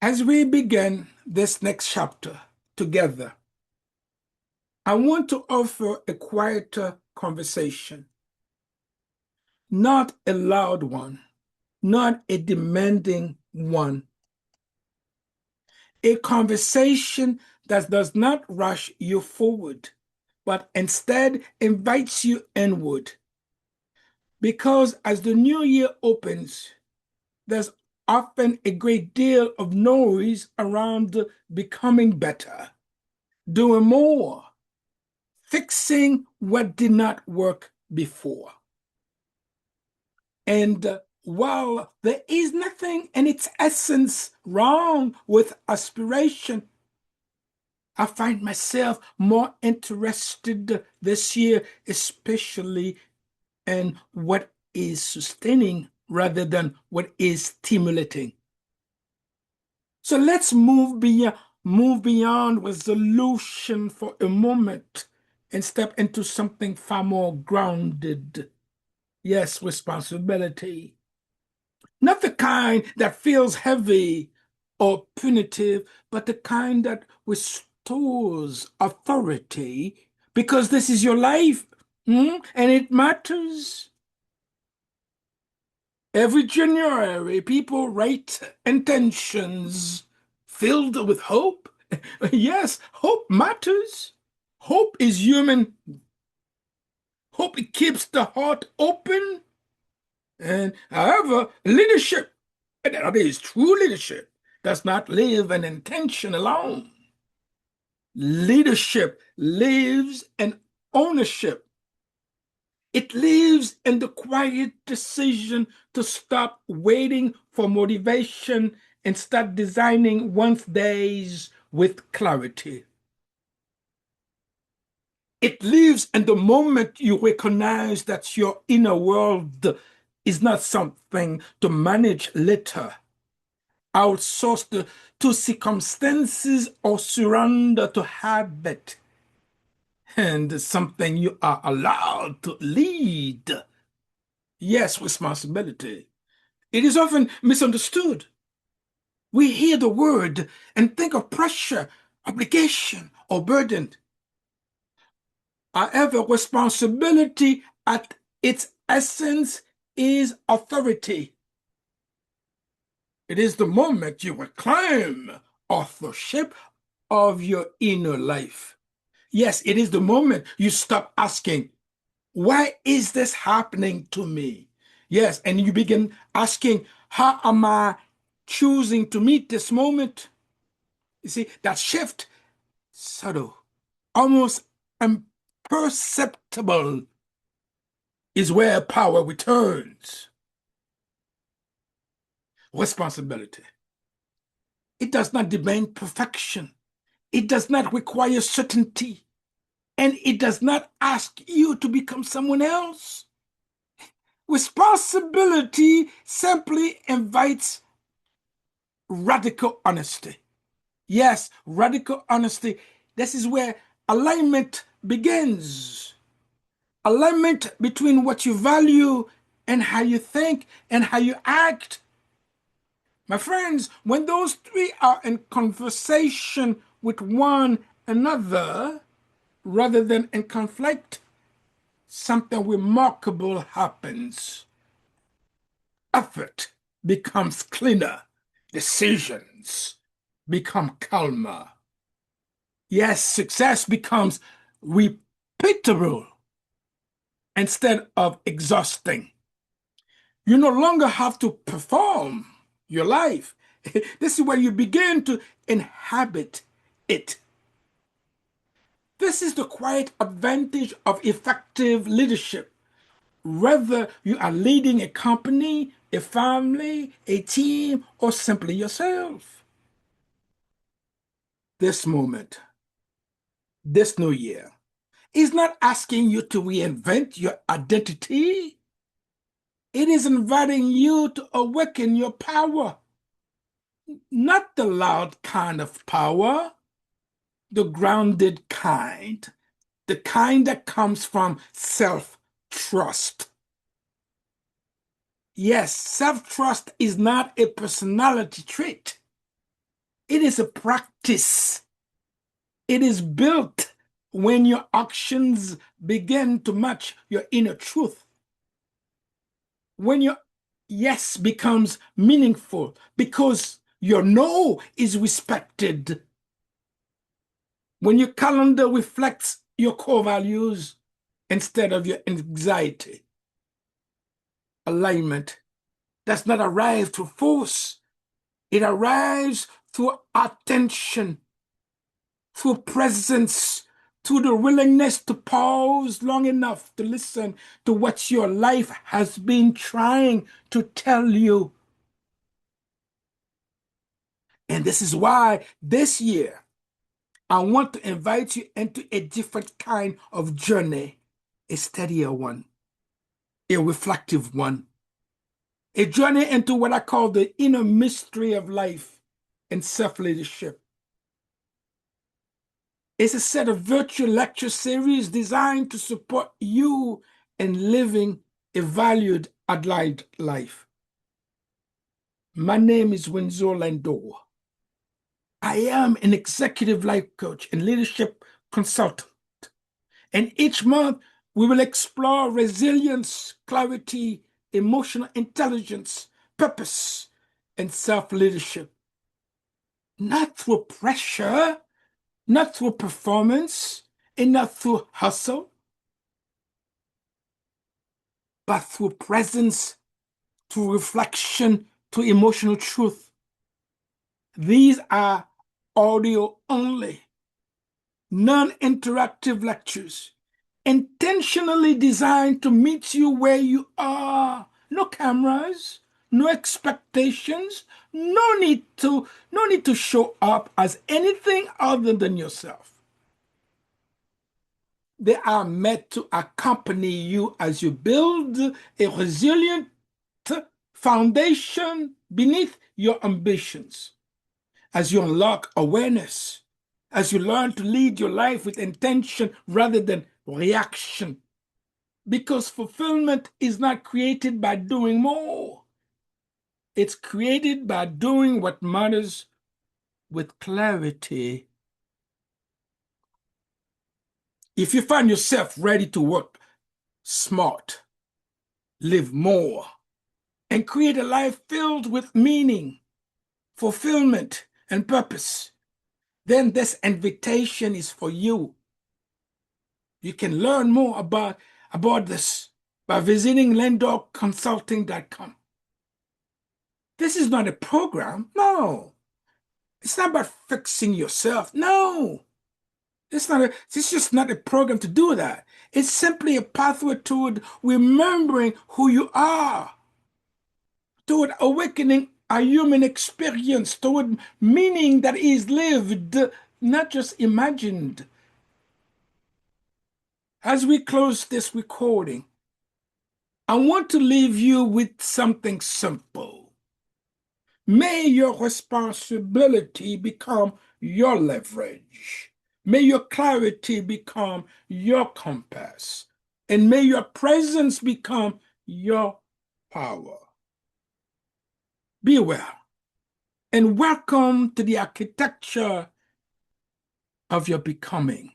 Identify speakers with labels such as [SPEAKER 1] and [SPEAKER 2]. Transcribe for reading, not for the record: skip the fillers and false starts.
[SPEAKER 1] As we begin this next chapter together, I want to offer a quieter conversation, not a loud one, not a demanding one, a conversation that does not rush you forward, but instead invites you inward. Because as the new year opens, there's often a great deal of noise around becoming better, doing more, fixing what did not work before. And while there is nothing in its essence wrong with aspiration, I find myself more interested this year, especially in what is sustaining rather than what is stimulating. So let's move beyond resolution for a moment and step into something far more grounded. Yes, responsibility. Not the kind that feels heavy or punitive, but the kind that restores authority because this is your life, and it matters. Every January, people write intentions filled with hope. Yes, hope matters. Hope is human. Hope it keeps the heart open. And however, leadership, and that is true leadership, does not live in intention alone. Leadership lives in ownership. It lives in the quiet decision to stop waiting for motivation and start designing one's days with clarity. It lives in the moment you recognize that your inner world is not something to manage later, outsourced to circumstances or surrender to habit, and something you are allowed to lead. Yes, responsibility. It is often misunderstood. We hear the word and think of pressure, obligation, or burden. However, responsibility at its essence is authority. It is the moment you reclaim authorship of your inner life. Yes, it is the moment you stop asking, why is this happening to me? Yes, and you begin asking, how am I choosing to meet this moment? You see, that shift, subtle, almost imperceptible, is where power returns. Responsibility. It does not demand perfection. It does not require certainty. And it does not ask you to become someone else. Responsibility simply invites radical honesty. Yes, radical honesty. This is where alignment begins. Alignment between what you value and how you think and how you act. My friends, when those three are in conversation with one another rather than in conflict, something remarkable happens. Effort becomes cleaner, decisions become calmer. Yes, success becomes repeatable instead of exhausting. You no longer have to perform your life. This is where you begin to inhabit it. This is the quiet advantage of effective leadership. Whether you are leading a company, a family, a team, or simply yourself. This moment, this new year, is not asking you to reinvent your identity. It is inviting you to awaken your power. Not the loud kind of power, the grounded kind, the kind that comes from self-trust. Yes, self-trust is not a personality trait. It is a practice. It is built when your actions begin to match your inner truth. When your yes becomes meaningful because your no is respected. When your calendar reflects your core values instead of your anxiety. Alignment does not arrive through force. It arrives through attention, through presence, through the willingness to pause long enough to listen to what your life has been trying to tell you. And this is why this year, I want to invite you into a different kind of journey, a steadier one, a reflective one, a journey into what I call the inner mystery of life and self-leadership. It's a set of virtual lecture series designed to support you in living a valued, aligned life. My name is Windsor Lindor. I am an executive life coach and leadership consultant. And each month, we will explore resilience, clarity, emotional intelligence, purpose, and self-leadership. Not through pressure, not through performance, and not through hustle, but through presence, through reflection, through emotional truth. These are audio only, non-interactive lectures, intentionally designed to meet you where you are. No cameras, no expectations, no need to show up as anything other than yourself. They are meant to accompany you as you build a resilient foundation beneath your ambitions, as you unlock awareness, as you learn to lead your life with intention rather than reaction. Because fulfillment is not created by doing more. It's created by doing what matters with clarity. If you find yourself ready to work smart, live more, and create a life filled with meaning, fulfillment, and purpose, then this invitation is for you. You can learn more about this by visiting lindorconsulting.com. This is not a program. No. It's not about fixing yourself. No. It's just not a program to do that. It's simply a pathway toward remembering who you are, toward awakening a human experience, toward meaning that is lived, not just imagined. As we close this recording, I want to leave you with something simple. May your responsibility become your leverage. May your clarity become your compass. And may your presence become your power. Be well and welcome to the architecture of your becoming.